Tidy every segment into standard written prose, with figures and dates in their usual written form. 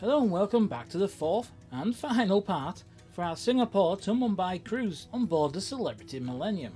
Hello and welcome back to the fourth and final part for our Singapore to Mumbai cruise on board the Celebrity Millennium.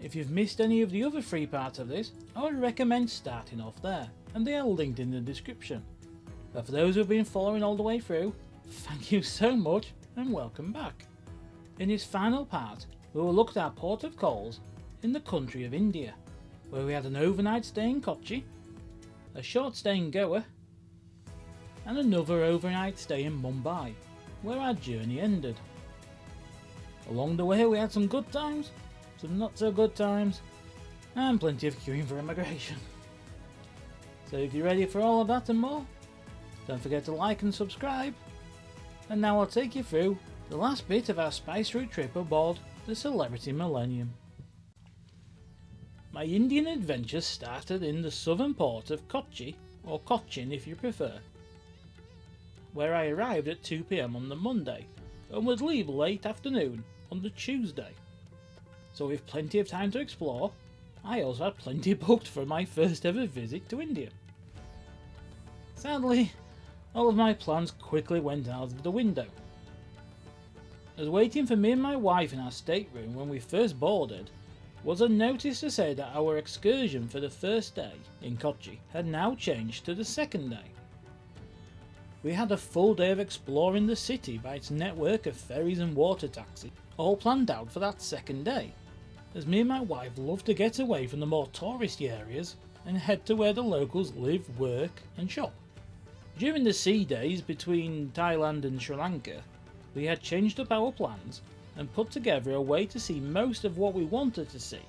If you've missed any of the other three parts of this, I would recommend starting off there, and they are linked in the description. But for those who have been following all the way through, thank you so much and welcome back. In this final part, we will look at our port of calls in the country of India, where we had an overnight stay in Kochi, a short stay in Goa, and another overnight stay in Mumbai, where our journey ended. Along the way we had some good times, some not so good times, and plenty of queuing for immigration. So if you're ready for all of that and more, don't forget to like and subscribe. And now I'll take you through the last bit of our spice route trip aboard the Celebrity Millennium. My Indian adventure started in the southern port of Kochi, or Cochin if you prefer, where I arrived at 2 PM on the Monday and would leave late afternoon on the Tuesday. So with plenty of time to explore, I also had plenty booked for my first ever visit to India. Sadly, all of my plans quickly went out of the window. As waiting for me and my wife in our stateroom when we first boarded was a notice to say that our excursion for the first day in Kochi had now changed to the second day. We had a full day of exploring the city by its network of ferries and water taxis, all planned out for that second day, as me and my wife love to get away from the more touristy areas and head to where the locals live, work and shop. During the sea days between Thailand and Sri Lanka, we had changed up our plans and put together a way to see most of what we wanted to see,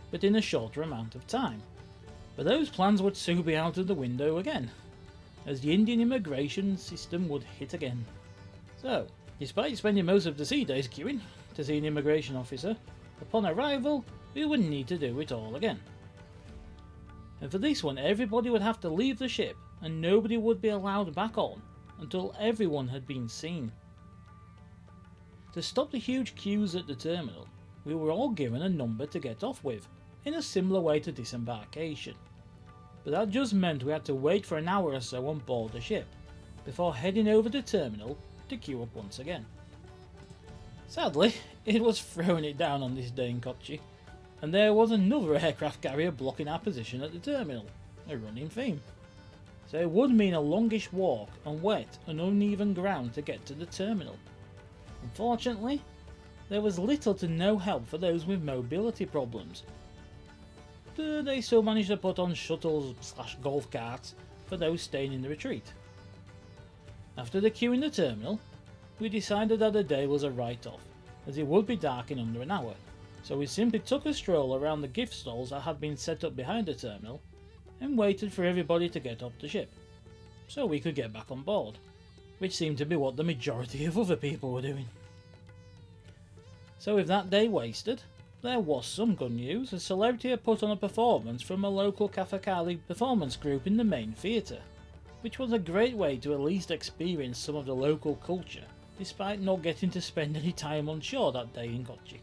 but in a shorter amount of time. But those plans would soon be out of the window again, as the Indian immigration system would hit again. So, despite spending most of the sea days queuing to see an immigration officer, upon arrival we would need to do it all again. And for this one, everybody would have to leave the ship and nobody would be allowed back on until everyone had been seen. To stop the huge queues at the terminal, we were all given a number to get off with, in a similar way to disembarkation. But that just meant we had to wait for an hour or so on board the ship, before heading over the terminal to queue up once again. Sadly, it was throwing it down on this day in Kochi, and there was another aircraft carrier blocking our position at the terminal, a running theme. So it would mean a longish walk on wet and uneven ground to get to the terminal. Unfortunately, there was little to no help for those with mobility problems. They still managed to put on shuttles/golf carts for those staying in the retreat. After the queue in the terminal, we decided that the day was a write-off, as it would be dark in under an hour, so we simply took a stroll around the gift stalls that had been set up behind the terminal and waited for everybody to get off the ship, so we could get back on board, which seemed to be what the majority of other people were doing. So with that day wasted, there was some good news, as Celebrity had put on a performance from a local Kathakali performance group in the main theatre, which was a great way to at least experience some of the local culture, despite not getting to spend any time on shore that day in Kochi.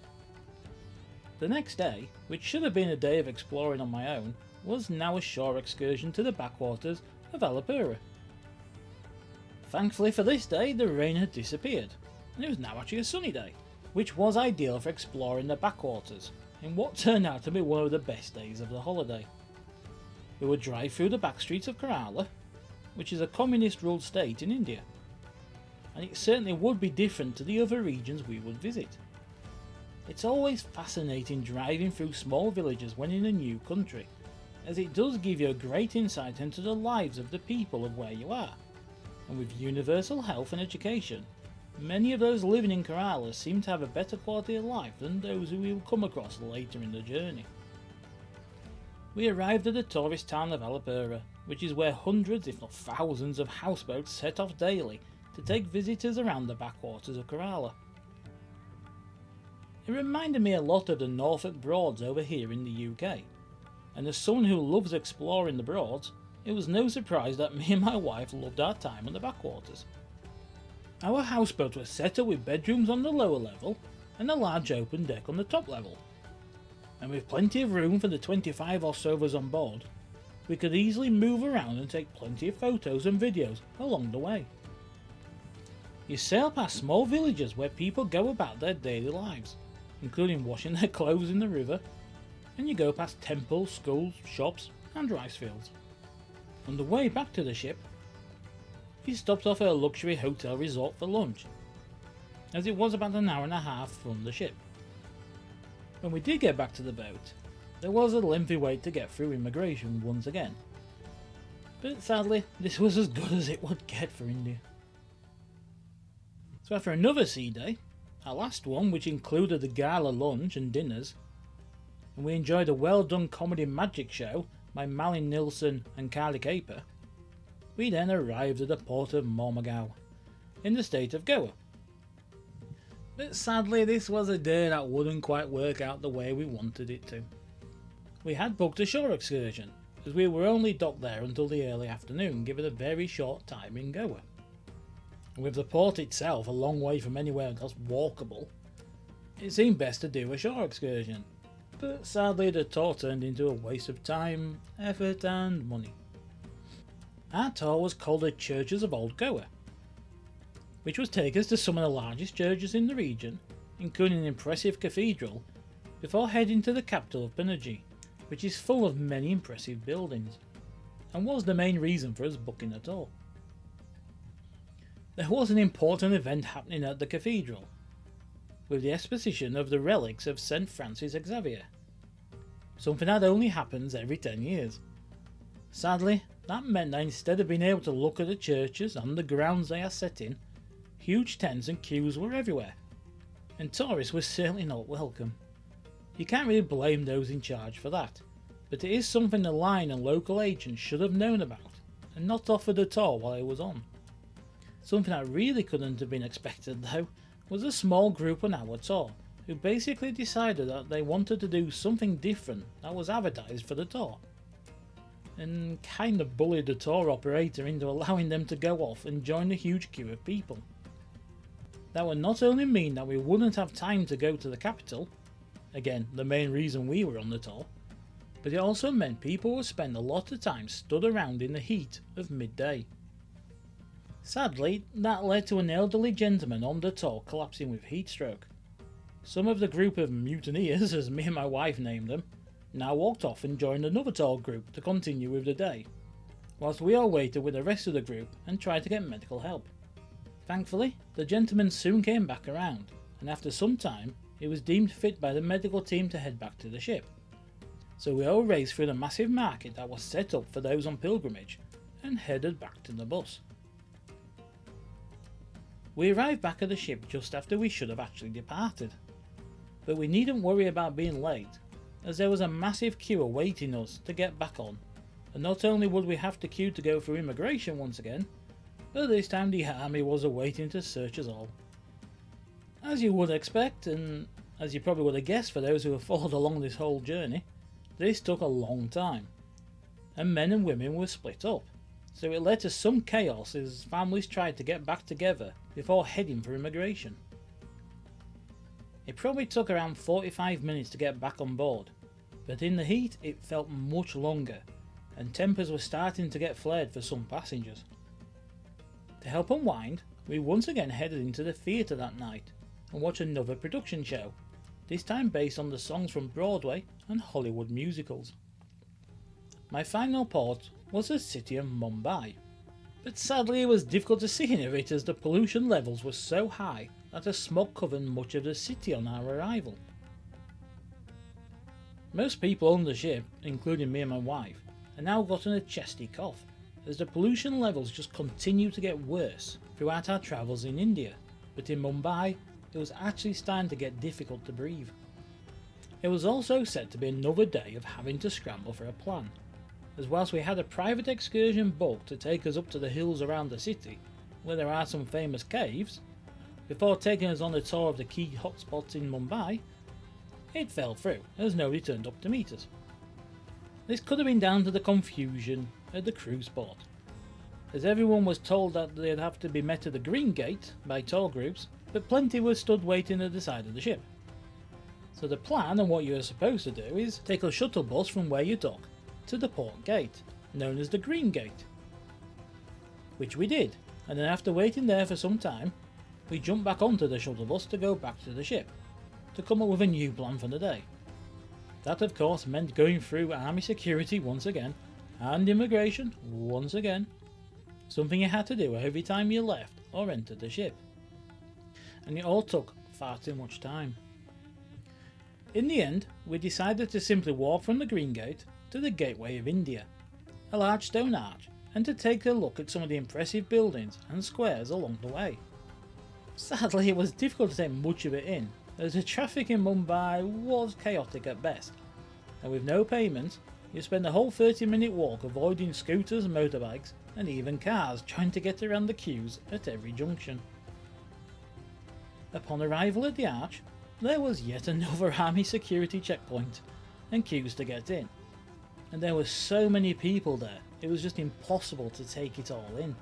The next day, which should have been a day of exploring on my own, was now a shore excursion to the Backwaters of Alappuzha. Thankfully for this day, the rain had disappeared, and it was now actually a sunny day, which was ideal for exploring the backwaters, in what turned out to be one of the best days of the holiday. We would drive through the back streets of Kerala, which is a communist-ruled state in India, and it certainly would be different to the other regions we would visit. It's always fascinating driving through small villages when in a new country, as it does give you a great insight into the lives of the people of where you are, and with universal health and education, many of those living in Kerala seem to have a better quality of life than those who we will come across later in the journey. We arrived at the tourist town of Alappuzha, which is where hundreds if not thousands of houseboats set off daily to take visitors around the backwaters of Kerala. It reminded me a lot of the Norfolk Broads over here in the UK, and as someone who loves exploring the Broads, it was no surprise that me and my wife loved our time on the backwaters. Our houseboat was set up with bedrooms on the lower level and a large open deck on the top level, and with plenty of room for the 25 or so of us on board, we could easily move around and take plenty of photos and videos along the way. You sail past small villages where people go about their daily lives, including washing their clothes in the river, and you go past temples, schools, shops and rice fields. On the way back to the ship, we stopped off at a luxury hotel resort for lunch, as it was about an hour and a half from the ship. When we did get back to the boat, there was a lengthy wait to get through immigration once again, but sadly this was as good as it would get for India. So after another sea day, our last one, which included the gala lunch and dinners, and we enjoyed a well done comedy magic show by Malin Nilsson and Carly Caper, we then arrived at the port of Mormugao, in the state of Goa. But sadly this was a day that wouldn't quite work out the way we wanted it to. We had booked a shore excursion, as we were only docked there until the early afternoon given a very short time in Goa. And with the port itself a long way from anywhere else walkable, it seemed best to do a shore excursion, but sadly the tour turned into a waste of time, effort and money. Our tour was called the Churches of Old Goa, which was take us to some of the largest churches in the region, including an impressive cathedral, before heading to the capital of Panaji, which is full of many impressive buildings, and was the main reason for us booking a tour. There was an important event happening at the cathedral, with the exposition of the relics of St. Francis Xavier, something that only happens every 10 years. Sadly, that meant that instead of being able to look at the churches and the grounds they are set in, huge tents and queues were everywhere, and tourists were certainly not welcome. You can't really blame those in charge for that, but it is something the line and local agents should have known about, and not offered a tour while it was on. Something that really couldn't have been expected though was a small group on our tour who basically decided that they wanted to do something different that was advertised for the tour, and kind of bullied the tour operator into allowing them to go off and join the huge queue of people. That would not only mean that we wouldn't have time to go to the capital, again the main reason we were on the tour, but it also meant people would spend a lot of time stood around in the heat of midday. Sadly, that led to an elderly gentleman on the tour collapsing with heat stroke. Some of the group of mutineers, as me and my wife named them, now walked off and joined another tour group to continue with the day, whilst we all waited with the rest of the group and tried to get medical help. Thankfully, the gentleman soon came back around, and after some time, he was deemed fit by the medical team to head back to the ship. So we all raced through the massive market that was set up for those on pilgrimage, and headed back to the bus. We arrived back at the ship just after we should have actually departed, but we needn't worry about being late, as there was a massive queue awaiting us to get back on, and not only would we have to queue to go through immigration once again, but this time the army was awaiting to search us all. As you would expect, and as you probably would have guessed for those who have followed along this whole journey, this took a long time, and men and women were split up, so it led to some chaos as families tried to get back together before heading for immigration. It probably took around 45 minutes to get back on board, but in the heat it felt much longer, and tempers were starting to get flared for some passengers. To help unwind, we once again headed into the theatre that night and watched another production show, this time based on the songs from Broadway and Hollywood musicals. My final port was the city of Mumbai, but sadly it was difficult to see any of it as the pollution levels were so high that the smog covered much of the city on our arrival. Most people on the ship, including me and my wife, had now gotten a chesty cough, as the pollution levels just continued to get worse throughout our travels in India, but in Mumbai it was actually starting to get difficult to breathe. It was also said to be another day of having to scramble for a plan, as whilst we had a private excursion booked to take us up to the hills around the city, where there are some famous caves, before taking us on a tour of the key hotspots in Mumbai, it fell through as nobody turned up to meet us. This could have been down to the confusion at the cruise port, as everyone was told that they'd have to be met at the Green Gate by tour groups, but plenty were stood waiting at the side of the ship. So the plan and what you are supposed to do is take a shuttle bus from where you dock to the port gate, known as the Green Gate, which we did, and then after waiting there for some time, we jumped back onto the shuttle bus to go back to the ship, to come up with a new plan for the day. That of course meant going through army security once again, and immigration once again, something you had to do every time you left or entered the ship. And it all took far too much time. In the end, we decided to simply walk from the Green Gate to the Gateway of India, a large stone arch, and to take a look at some of the impressive buildings and squares along the way. Sadly, it was difficult to take much of it in, as the traffic in Mumbai was chaotic at best, and with no payment, you spend the whole 30-minute walk avoiding scooters, motorbikes, and even cars trying to get around the queues at every junction. Upon arrival at the arch, there was yet another army security checkpoint, and queues to get in, and there were so many people there, it was just impossible to take it all in.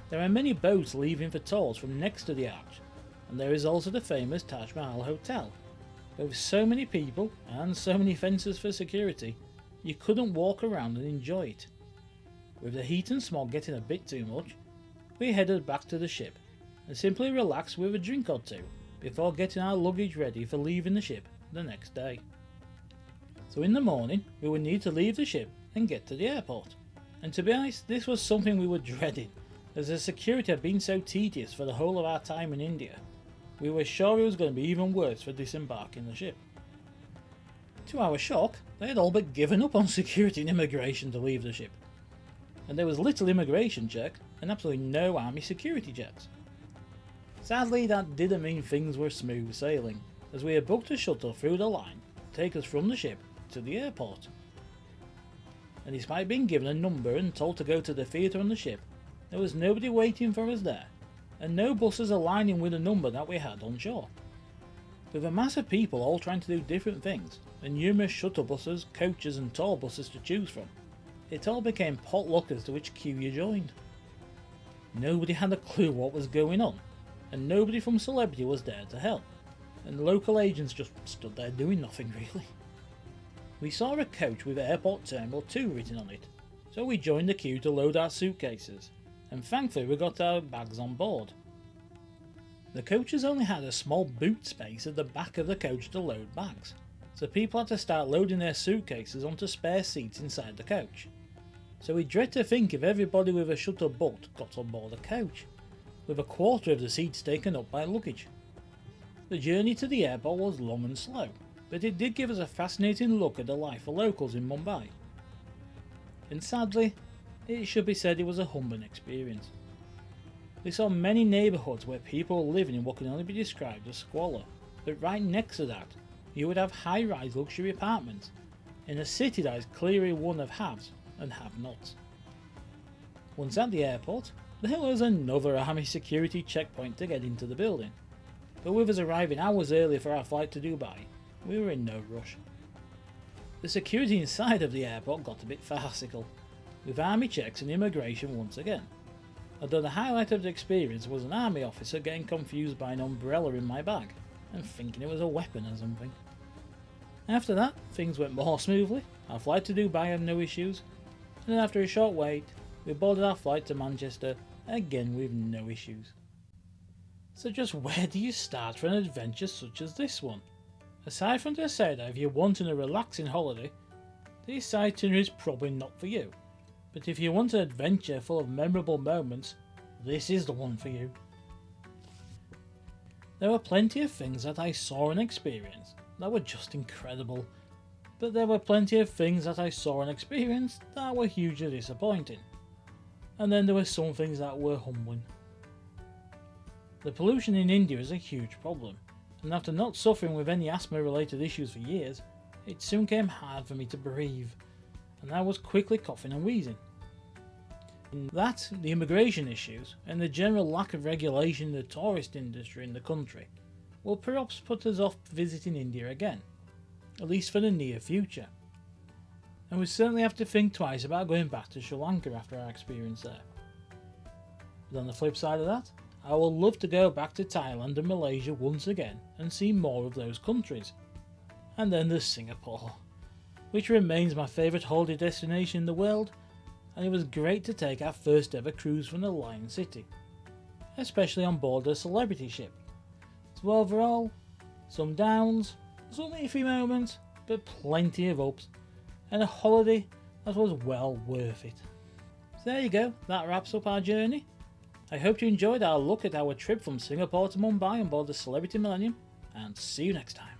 There are many boats leaving for tours from next to the arch, and there is also the famous Taj Mahal hotel, but with so many people and so many fences for security, you couldn't walk around and enjoy it. With the heat and smog getting a bit too much, we headed back to the ship and simply relaxed with a drink or two before getting our luggage ready for leaving the ship the next day. So in the morning we would need to leave the ship and get to the airport, and to be honest, this was something we were dreading, as the security had been so tedious for the whole of our time in India. We were sure it was going to be even worse for disembarking the ship. To our shock, they had all but given up on security and immigration to leave the ship, and there was little immigration check and absolutely no army security checks. Sadly, that didn't mean things were smooth sailing, as we had booked a shuttle through the line to take us from the ship to the airport. And despite being given a number and told to go to the theatre on the ship, there was nobody waiting for us there, and no buses aligning with the number that we had on shore. With a mass of people all trying to do different things, and numerous shuttle buses, coaches and tour buses to choose from, it all became potluck as to which queue you joined. Nobody had a clue what was going on, and nobody from Celebrity was there to help, and local agents just stood there doing nothing really. We saw a coach with Airport Terminal 2 written on it, so we joined the queue to load our suitcases, and thankfully we got our bags on board. The coaches only had a small boot space at the back of the coach to load bags, so people had to start loading their suitcases onto spare seats inside the coach. So we dread to think if everybody with a shuttle boat got on board a coach, with a quarter of the seats taken up by luggage. The journey to the airport was long and slow, but it did give us a fascinating look at the life of locals in Mumbai. And sadly, it should be said it was a humbling experience. We saw many neighbourhoods where people were living in what can only be described as squalor, but right next to that, you would have high-rise luxury apartments, in a city that is clearly one of haves and have-nots. Once at the airport, there was another army security checkpoint to get into the building, but with us arriving hours early for our flight to Dubai, we were in no rush. The security inside of the airport got a bit farcical, with army checks and immigration once again, although the highlight of the experience was an army officer getting confused by an umbrella in my bag and thinking it was a weapon or something. After that, things went more smoothly, our flight to Dubai had no issues, and then after a short wait, we boarded our flight to Manchester, again with no issues. So just where do you start for an adventure such as this one? Aside from to say that if you're wanting a relaxing holiday, this itinerary is probably not for you. But if you want an adventure full of memorable moments, this is the one for you. There were plenty of things that I saw and experienced that were just incredible, but there were plenty of things that I saw and experienced that were hugely disappointing. And then there were some things that were humbling. The pollution in India is a huge problem, and after not suffering with any asthma related issues for years, it soon came hard for me to breathe, and I was quickly coughing and wheezing. In that, the immigration issues, and the general lack of regulation in the tourist industry in the country, will perhaps put us off visiting India again, at least for the near future. And we certainly have to think twice about going back to Sri Lanka after our experience there. But on the flip side of that, I would love to go back to Thailand and Malaysia once again and see more of those countries. And then there's Singapore, which remains my favourite holiday destination in the world, and it was great to take our first ever cruise from the Lion City, especially on board a celebrity ship. So overall, some downs, some iffy moments, but plenty of ups, and a holiday that was well worth it. So there you go, that wraps up our journey. I hope you enjoyed our look at our trip from Singapore to Mumbai on board the Celebrity Millennium, and see you next time.